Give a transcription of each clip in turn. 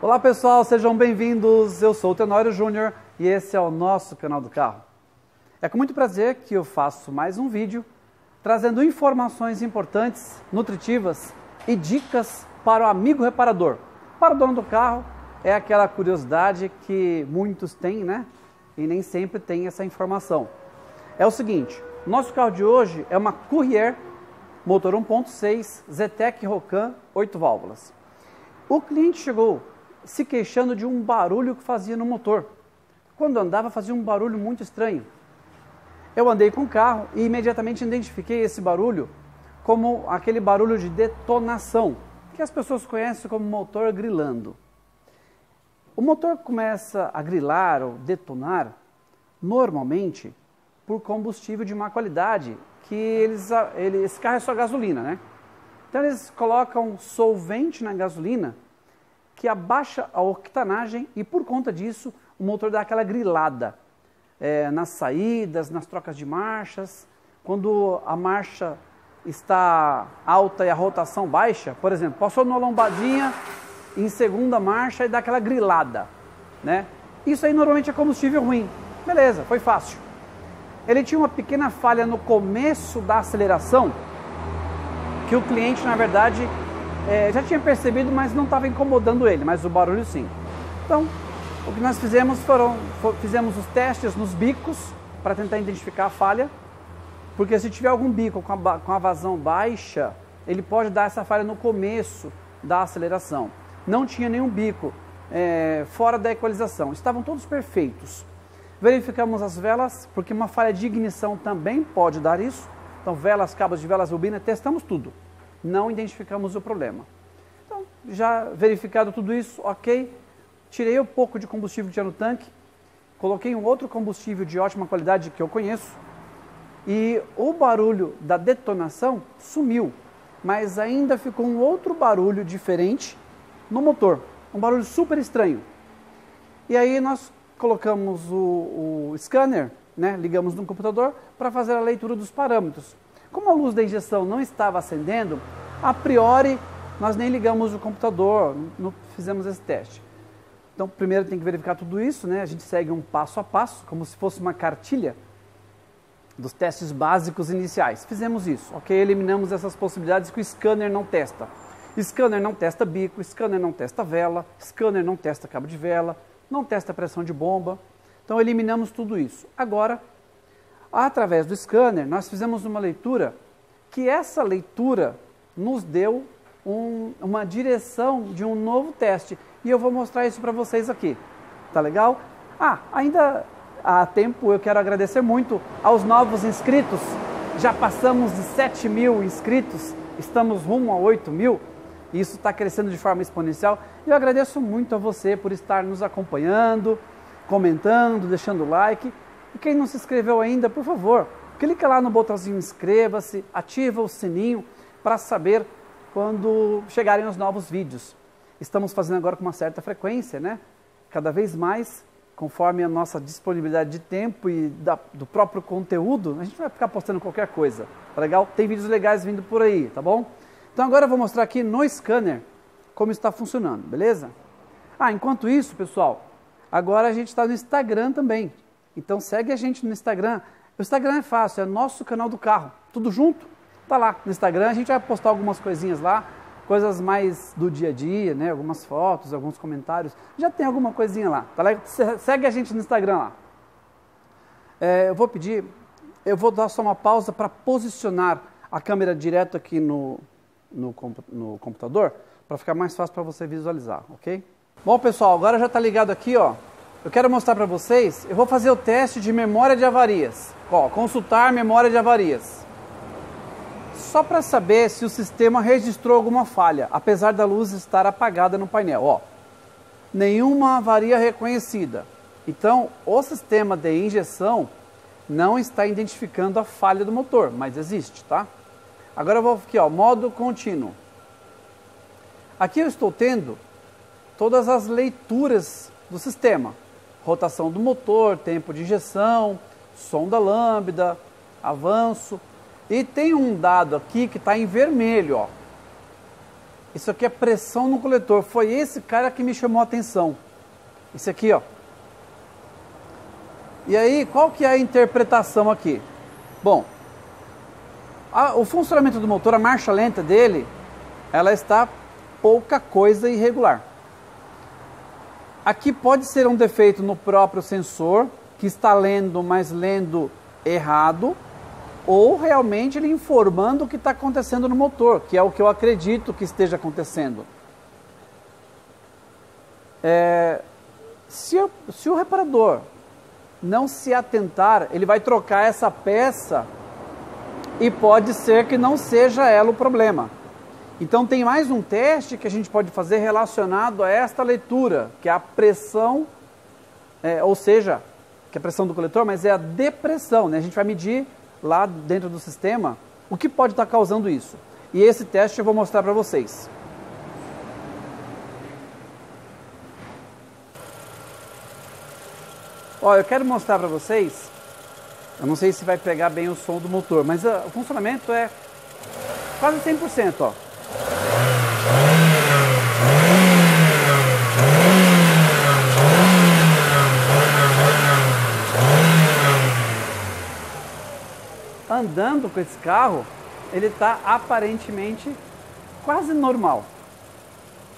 Olá pessoal, sejam bem-vindos, eu sou o Tenório Júnior e esse é o nosso canal do carro. É com muito prazer que eu faço mais um vídeo trazendo informações importantes, nutritivas e dicas para o amigo reparador. Para o dono do carro é aquela curiosidade que muitos têm, né? E nem sempre tem essa informação. É o seguinte, nosso carro de hoje é uma Courier motor 1.6 Zetec Rocan 8 válvulas. O cliente chegou se queixando de um barulho que fazia no motor. Quando andava fazia um barulho muito estranho. Eu andei com o carro e imediatamente identifiquei esse barulho como aquele barulho de detonação, que as pessoas conhecem como motor grilando. O motor começa a grilar ou detonar normalmente por combustível de má qualidade, que esse carro é só gasolina, né? Então eles colocam solvente na gasolina que abaixa a octanagem e por conta disso o motor dá aquela grilada nas saídas, nas trocas de marchas. Quando a marcha está alta e a rotação baixa, por exemplo, passou numa lombadinha em segunda marcha e dá aquela grilada, né? Isso aí normalmente é combustível ruim. Beleza, foi fácil. Ele tinha uma pequena falha no começo da aceleração que o cliente, na verdade, já tinha percebido, mas não estava incomodando ele, mas o barulho sim. Então, o que nós fizemos fizemos os testes nos bicos para tentar identificar a falha, porque se tiver algum bico com a vazão baixa, ele pode dar essa falha no começo da aceleração. Não tinha nenhum bico fora da equalização, estavam todos perfeitos. Verificamos as velas, porque uma falha de ignição também pode dar isso. Então, velas, cabos de velas, bobina, testamos tudo. Não identificamos o problema. Então, já verificado tudo isso, ok. Tirei um pouco de combustível que tinha no tanque. Coloquei um outro combustível de ótima qualidade que eu conheço. E o barulho da detonação sumiu. Mas ainda ficou um outro barulho diferente no motor. Um barulho super estranho. E aí nós colocamos o scanner, né, ligamos no computador para fazer a leitura dos parâmetros. Como a luz da injeção não estava acendendo, a priori nós nem ligamos o computador, não fizemos esse teste. Então primeiro tem que verificar tudo isso, né? A gente segue um passo a passo, como se fosse uma cartilha dos testes básicos iniciais. Fizemos isso, ok? Eliminamos essas possibilidades que o scanner não testa. Scanner não testa bico, scanner não testa vela, scanner não testa cabo de vela, não testa pressão de bomba. Então eliminamos tudo isso. Agora, através do scanner, nós fizemos uma leitura que essa leitura nos deu uma direção de um novo teste. E eu vou mostrar isso para vocês aqui. Tá legal? Ainda há tempo eu quero agradecer muito aos novos inscritos. Já passamos de 7.000 inscritos, estamos rumo a 8.000. Isso está crescendo de forma exponencial. E eu agradeço muito a você por estar nos acompanhando, comentando, deixando like. E quem não se inscreveu ainda, por favor, clica lá no botãozinho inscreva-se, ativa o sininho para saber quando chegarem os novos vídeos. Estamos fazendo agora com uma certa frequência, né? Cada vez mais, conforme a nossa disponibilidade de tempo e do próprio conteúdo, a gente vai ficar postando qualquer coisa. Tá legal? Tem vídeos legais vindo por aí, tá bom? Então agora eu vou mostrar aqui no scanner como está funcionando, beleza? Enquanto isso, pessoal, agora a gente está no Instagram também. Então segue a gente no Instagram. O Instagram é fácil, é nosso canal do carro. Tudo junto, tá lá no Instagram. A gente vai postar algumas coisinhas lá, coisas mais do dia a dia, né? Algumas fotos, alguns comentários. Já tem alguma coisinha lá, tá legal? Segue a gente no Instagram lá. Eu vou dar só uma pausa para posicionar a câmera direto aqui no computador, para ficar mais fácil para você visualizar, ok? Bom, pessoal, agora já está ligado aqui, ó. Eu quero mostrar para vocês, eu vou fazer o teste de memória de avarias. Ó, consultar memória de avarias. Só para saber se o sistema registrou alguma falha, apesar da luz estar apagada no painel, ó. Nenhuma avaria reconhecida. Então, o sistema de injeção não está identificando a falha do motor, mas existe, tá? Agora eu vou aqui, ó, modo contínuo. Aqui eu estou tendo todas as leituras do sistema. Rotação do motor, tempo de injeção, sonda lambda, avanço. E tem um dado aqui que está em vermelho, ó. Isso aqui é pressão no coletor. Foi esse cara que me chamou a atenção. Esse aqui, ó. E aí, qual que é a interpretação aqui? Bom, o funcionamento do motor, a marcha lenta dele, ela está pouca coisa irregular. Aqui pode ser um defeito no próprio sensor, que está lendo, mas lendo errado, ou realmente ele informando o que está acontecendo no motor, que é o que eu acredito que esteja acontecendo. Se o reparador não se atentar, ele vai trocar essa peça e pode ser que não seja ela o problema. Então tem mais um teste que a gente pode fazer relacionado a esta leitura, que é a pressão, ou seja, que é a pressão do coletor, mas é a depressão, né? A gente vai medir lá dentro do sistema o que pode estar causando isso. E esse teste eu vou mostrar para vocês. Ó, eu quero mostrar para vocês, eu não sei se vai pegar bem o som do motor, mas o funcionamento é quase 100%, ó. Andando com esse carro, ele está aparentemente quase normal,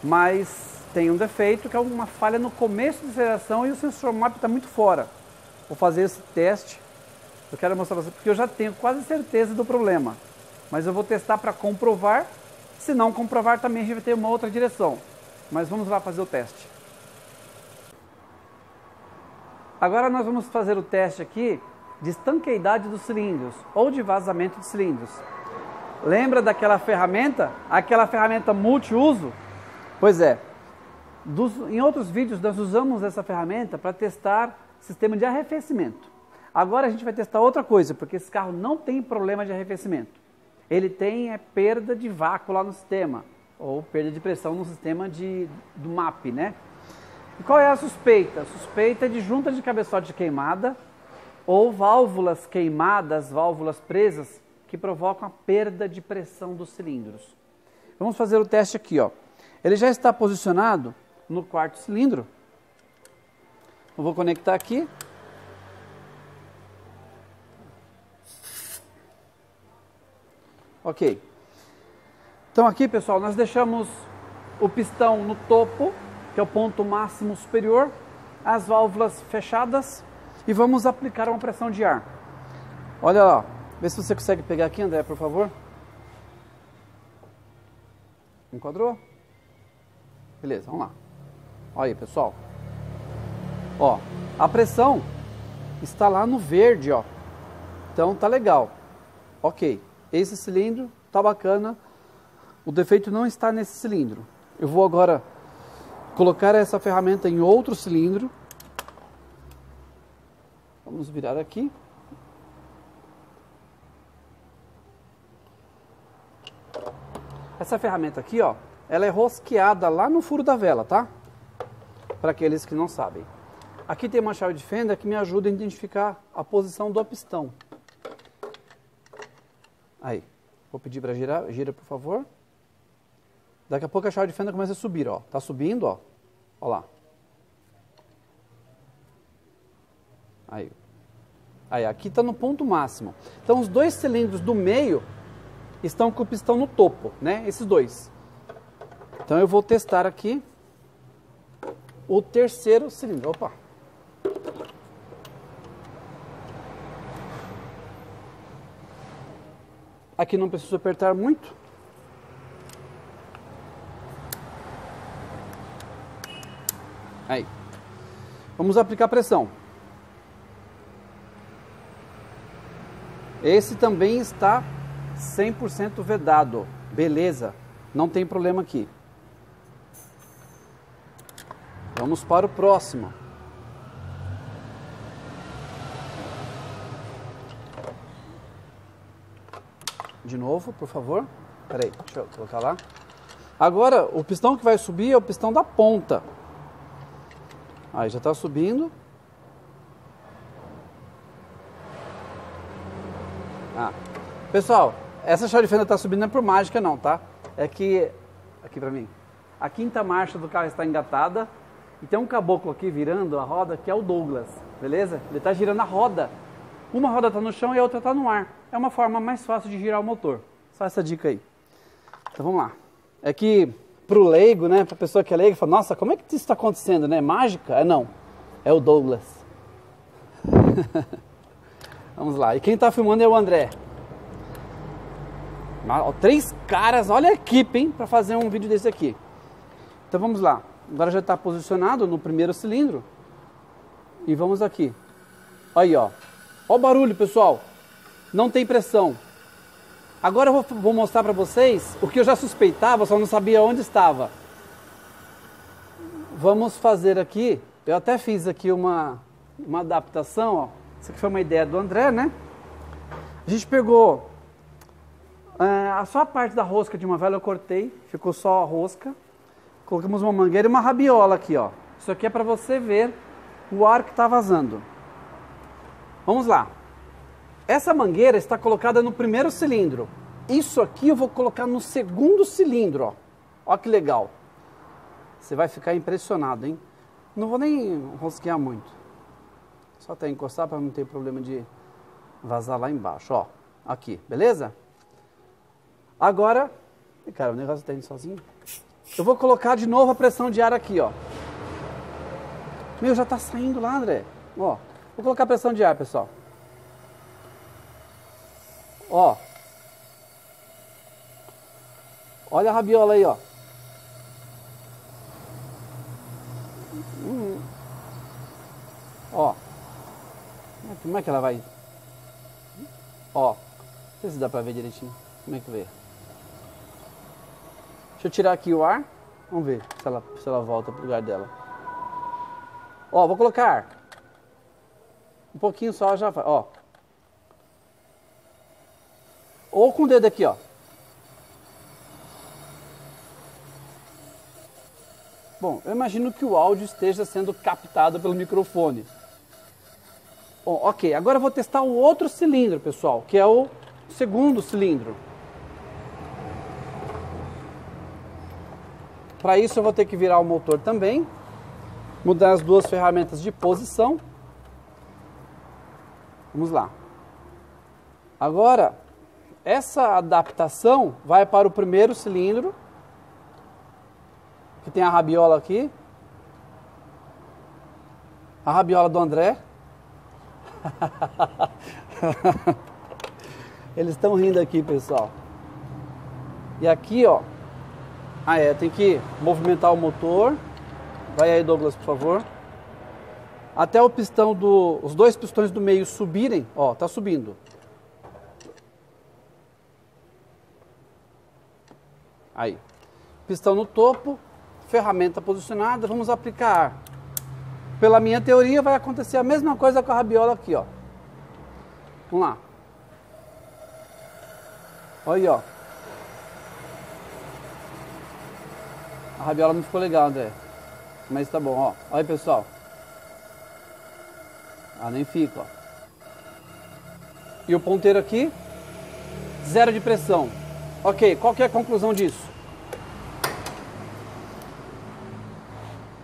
mas tem um defeito que é uma falha no começo de aceleração e o sensor MAP está muito fora. Vou fazer esse teste, eu quero mostrar para vocês, porque eu já tenho quase certeza do problema, mas eu vou testar para comprovar. Se não comprovar, também a gente vai ter uma outra direção, mas vamos lá fazer o teste. Agora nós vamos fazer o teste aqui de estanqueidade dos cilindros ou de vazamento de cilindros. Lembra daquela ferramenta? Aquela ferramenta multiuso? Pois é, em outros vídeos nós usamos essa ferramenta para testar sistema de arrefecimento. Agora a gente vai testar outra coisa, porque esse carro não tem problema de arrefecimento. Ele tem perda de vácuo lá no sistema, ou perda de pressão no sistema do MAP, né? E qual é a suspeita? A suspeita é de junta de cabeçote queimada, ou válvulas queimadas, válvulas presas, que provocam a perda de pressão dos cilindros. Vamos fazer o teste aqui, ó. Ele já está posicionado no quarto cilindro. Eu vou conectar aqui. Ok. Então aqui, pessoal, nós deixamos o pistão no topo, que é o ponto máximo superior, as válvulas fechadas, e vamos aplicar uma pressão de ar. Olha lá, vê se você consegue pegar aqui, André, por favor. Enquadrou? Beleza, vamos lá. Olha aí, pessoal. Ó, a pressão está lá no verde, ó. Então tá legal. Ok, esse cilindro tá bacana. O defeito não está nesse cilindro. Eu vou agora colocar essa ferramenta em outro cilindro. Vamos virar aqui. Essa ferramenta aqui, ó, ela é rosqueada lá no furo da vela, tá? Para aqueles que não sabem. Aqui tem uma chave de fenda que me ajuda a identificar a posição do pistão. Aí, vou pedir para girar, gira por favor. Daqui a pouco a chave de fenda começa a subir, ó. Tá subindo, ó. Ó lá. Aí. Aí, aqui está no ponto máximo. Então, os dois cilindros do meio estão com o pistão no topo, né? Esses dois. Então, eu vou testar aqui o terceiro cilindro. Opa! Aqui não preciso apertar muito. Aí. Vamos aplicar pressão. Esse também está 100% vedado. Beleza, não tem problema aqui. Vamos para o próximo. De novo, por favor. Espera aí, deixa eu colocar lá. Agora, o pistão que vai subir é o pistão da ponta. Aí já está subindo. Pessoal, essa chave de fenda está subindo não é por mágica não, tá? É que aqui para mim. A quinta marcha do carro está engatada e tem um caboclo aqui virando a roda que é o Douglas, beleza? Ele está girando a roda. Uma roda está no chão e a outra está no ar. É uma forma mais fácil de girar o motor. Só essa dica aí. Então vamos lá. É que pro leigo, né, pra pessoa que é leiga, fala, nossa, como é que isso está acontecendo, né? Mágica? É não. É o Douglas. Vamos lá. E quem está filmando é o André. 3 caras, olha a equipe, hein, para fazer um vídeo desse aqui. Então vamos lá. Agora já está posicionado no primeiro cilindro. E vamos aqui. Aí, ó. Ó o barulho, pessoal. Não tem pressão. Agora eu vou mostrar para vocês o que eu já suspeitava, só não sabia onde estava. Vamos fazer aqui. Eu até fiz aqui uma adaptação, ó. Isso aqui foi uma ideia do André, né? A gente pegou só a parte da rosca de uma vela, eu cortei, ficou só a rosca. Colocamos uma mangueira e uma rabiola aqui, ó. Isso aqui é para você ver o ar que está vazando. Vamos lá. Essa mangueira está colocada no primeiro cilindro. Isso aqui eu vou colocar no segundo cilindro, ó. Ó que legal. Você vai ficar impressionado, hein? Não vou nem rosquear muito. Só até encostar para não ter problema de vazar lá embaixo, ó. Aqui, beleza? Agora, cara, o negócio está indo sozinho. Eu vou colocar de novo a pressão de ar aqui, ó. Meu, já está saindo lá, André. Ó, vou colocar a pressão de ar, pessoal. Ó. Olha a rabiola aí, ó. Ó. Como é que ela vai? Ó. Não sei se dá pra ver direitinho. Como é que vê? Deixa eu tirar aqui o ar. Vamos ver se ela volta pro lugar dela. Ó, vou colocar ar. Um pouquinho só já vai. Ó. Ou com o dedo aqui, ó. Bom, eu imagino que o áudio esteja sendo captado pelo microfone. Bom, ok, agora eu vou testar o outro cilindro, pessoal, que é o segundo cilindro. Para isso eu vou ter que virar o motor também, mudar as duas ferramentas de posição. Vamos lá. Agora, essa adaptação vai para o primeiro cilindro, que tem a rabiola aqui. A rabiola do André. Eles estão rindo aqui, pessoal. E aqui, ó. Tem que movimentar o motor. Vai aí, Douglas, por favor. Até o pistão os 2 pistões do meio subirem. Ó, tá subindo. Aí. Pistão no topo. Ferramenta posicionada. Vamos aplicar ar. Pela minha teoria, vai acontecer a mesma coisa com a rabiola aqui, ó. Vamos lá. Olha aí, ó. A rabiola não ficou legal, André. Mas tá bom, ó. Olha aí, pessoal. Nem fica, ó. E o ponteiro aqui, 0 de pressão. Ok, qual que é a conclusão disso?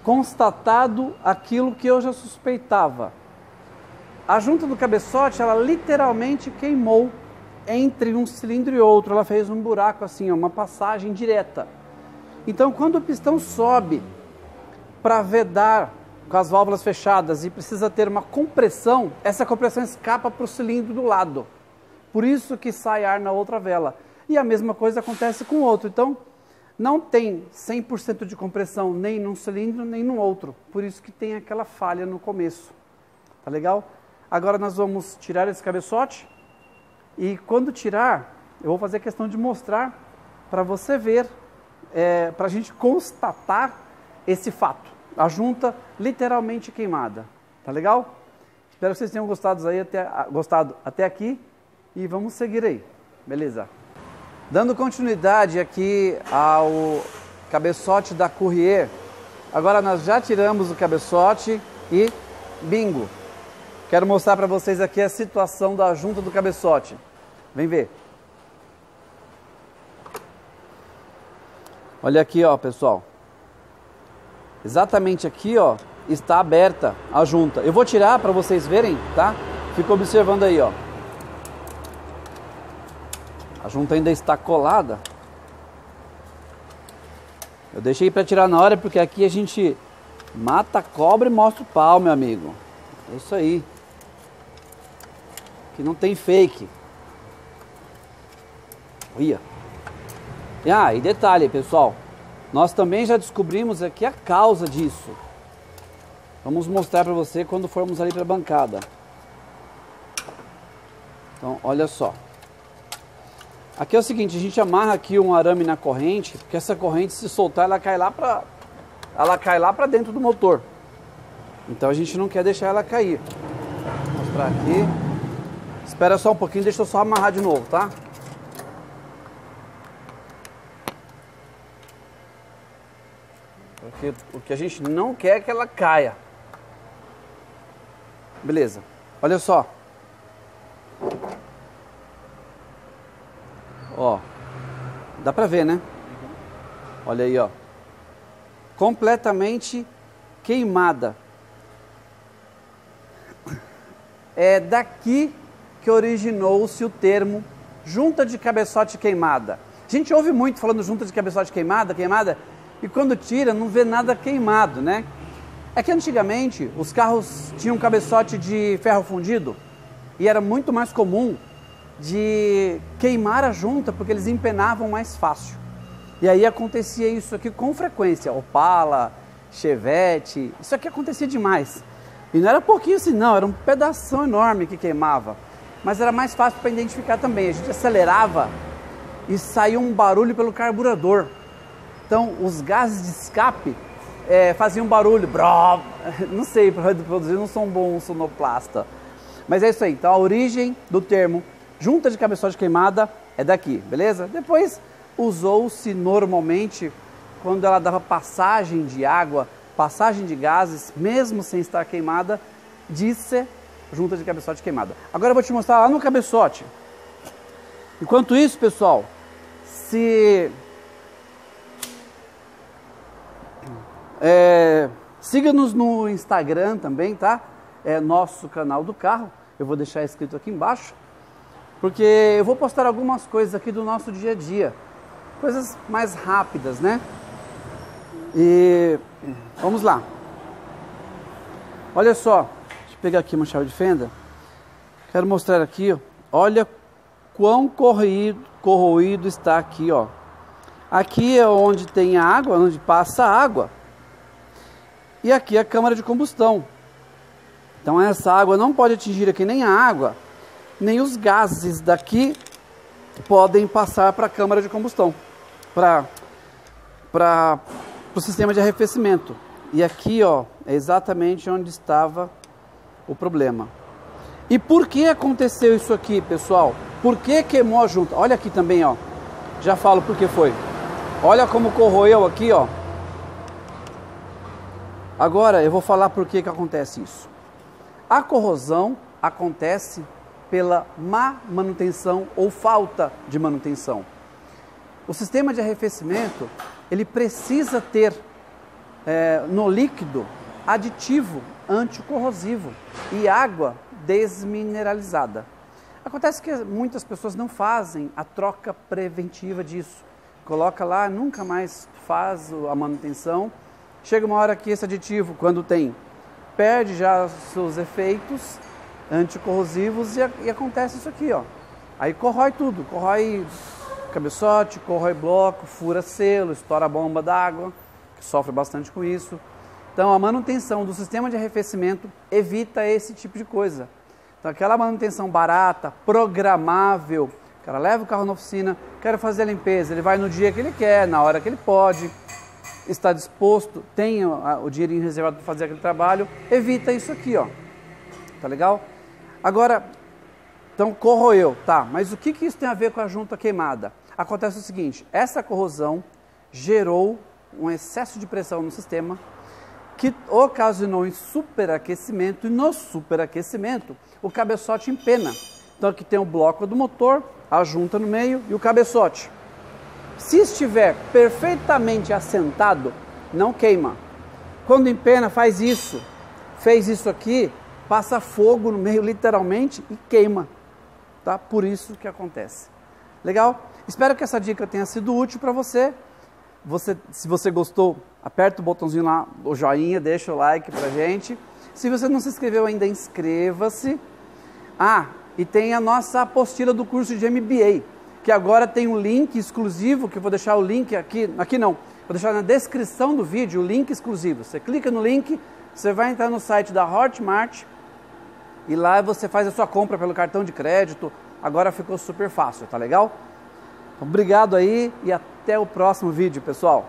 Constatado aquilo que eu já suspeitava. A junta do cabeçote, ela literalmente queimou entre um cilindro e outro. Ela fez um buraco assim, uma passagem direta. Então, quando o pistão sobe para vedar com as válvulas fechadas e precisa ter uma compressão, essa compressão escapa para o cilindro do lado. Por isso que sai ar na outra vela. E a mesma coisa acontece com o outro. Então, não tem 100% de compressão nem num cilindro, nem no outro. Por isso que tem aquela falha no começo. Tá legal? Agora nós vamos tirar esse cabeçote. E quando tirar, eu vou fazer questão de mostrar para você ver, para a gente constatar esse fato. A junta literalmente queimada. Tá legal? Espero que vocês tenham gostado até aqui. E vamos seguir aí. Beleza? Dando continuidade aqui ao cabeçote da Courier. Agora nós já tiramos o cabeçote e bingo! Quero mostrar para vocês aqui a situação da junta do cabeçote. Vem ver. Olha aqui, ó, pessoal. Exatamente aqui, ó, está aberta a junta. Eu vou tirar para vocês verem, tá? Fica observando aí, ó. A junta ainda está colada. Eu deixei para tirar na hora porque aqui a gente mata a cobra e mostra o pau, meu amigo. É isso aí. Aqui não tem fake. Olha. E detalhe, pessoal. Nós também já descobrimos aqui a causa disso. Vamos mostrar para você quando formos ali para a bancada. Então, olha só. Aqui é o seguinte, a gente amarra aqui um arame na corrente, porque essa corrente, se soltar, ela cai lá para dentro do motor. Então a gente não quer deixar ela cair. Vou mostrar aqui. Espera só um pouquinho, deixa eu só amarrar de novo, tá? Porque o que a gente não quer é que ela caia. Beleza. Olha só. Ó. Dá pra ver, né? Olha aí, ó. Completamente queimada. É daqui que originou-se o termo junta de cabeçote queimada. A gente ouve muito falando junta de cabeçote queimada, e quando tira não vê nada queimado, né? É que antigamente os carros tinham um cabeçote de ferro fundido e era muito mais comum de queimar a junta porque eles empenavam mais fácil. E aí acontecia isso aqui com frequência. Opala, Chevette, isso aqui acontecia demais. E não era pouquinho assim não, era um pedação enorme que queimava. Mas era mais fácil para identificar também. A gente acelerava e saía um barulho pelo carburador. Então os gases de escape faziam barulho. Bró, não sei, para produzir, não sou um bom sonoplasta. Mas é isso aí. Então a origem do termo junta de cabeçote queimada é daqui, beleza? Depois usou-se normalmente quando ela dava passagem de água, passagem de gases, mesmo sem estar queimada, disse junta de cabeçote queimada. Agora eu vou te mostrar lá no cabeçote. Enquanto isso, pessoal, siga-nos no Instagram também, tá? É nosso canal do carro. Eu vou deixar escrito aqui embaixo. Porque eu vou postar algumas coisas aqui do nosso dia a dia. Coisas mais rápidas, né? E vamos lá. Olha só. Deixa eu pegar aqui uma chave de fenda. Quero mostrar aqui, ó. Olha quão corroído está aqui, ó. Aqui é onde tem a água, onde passa a água. E aqui é a câmara de combustão. Então essa água não pode atingir aqui nem a água, nem os gases daqui podem passar para a câmara de combustão, para o sistema de arrefecimento. E aqui, ó, é exatamente onde estava o problema. E por que aconteceu isso aqui, pessoal? Por que queimou a junta? Olha aqui também, ó. Já falo por que foi. Olha como corroeu aqui, ó. Agora eu vou falar por que acontece isso. A corrosão acontece pela má manutenção ou falta de manutenção. O sistema de arrefecimento, ele precisa ter no líquido aditivo anticorrosivo e água desmineralizada. Acontece que muitas pessoas não fazem a troca preventiva disso. Coloca lá, nunca mais faz a manutenção. Chega uma hora que esse aditivo, quando perde já seus efeitos anticorrosivos e acontece isso aqui, ó. Aí corrói tudo, corrói cabeçote, corrói bloco, fura selo, estoura a bomba d'água, que sofre bastante com isso. Então a manutenção do sistema de arrefecimento evita esse tipo de coisa. Então aquela manutenção barata, programável, o cara leva o carro na oficina, quer fazer a limpeza, ele vai no dia que ele quer, na hora que ele pode, está disposto, tem o dinheirinho reservado para fazer aquele trabalho, evita isso aqui, ó. Tá legal? Agora, então corroeu, tá, mas o que isso tem a ver com a junta queimada? Acontece o seguinte, essa corrosão gerou um excesso de pressão no sistema que ocasionou em superaquecimento, e no superaquecimento o cabeçote empena. Então aqui tem o bloco do motor, a junta no meio e o cabeçote. Se estiver perfeitamente assentado, não queima. Quando empena, faz isso. Fez isso aqui, passa fogo no meio literalmente e queima. Tá? Por isso que acontece. Legal? Espero que essa dica tenha sido útil para você. Se você gostou, aperta o botãozinho lá, o joinha, deixa o like pra gente. Se você não se inscreveu ainda, inscreva-se. E tem a nossa apostila do curso de MBA, que agora tem um link exclusivo, que eu vou deixar o link aqui não, vou deixar na descrição do vídeo o link exclusivo. Você clica no link, você vai entrar no site da Hotmart e lá você faz a sua compra pelo cartão de crédito. Agora ficou super fácil, tá legal? Obrigado aí e até o próximo vídeo, pessoal.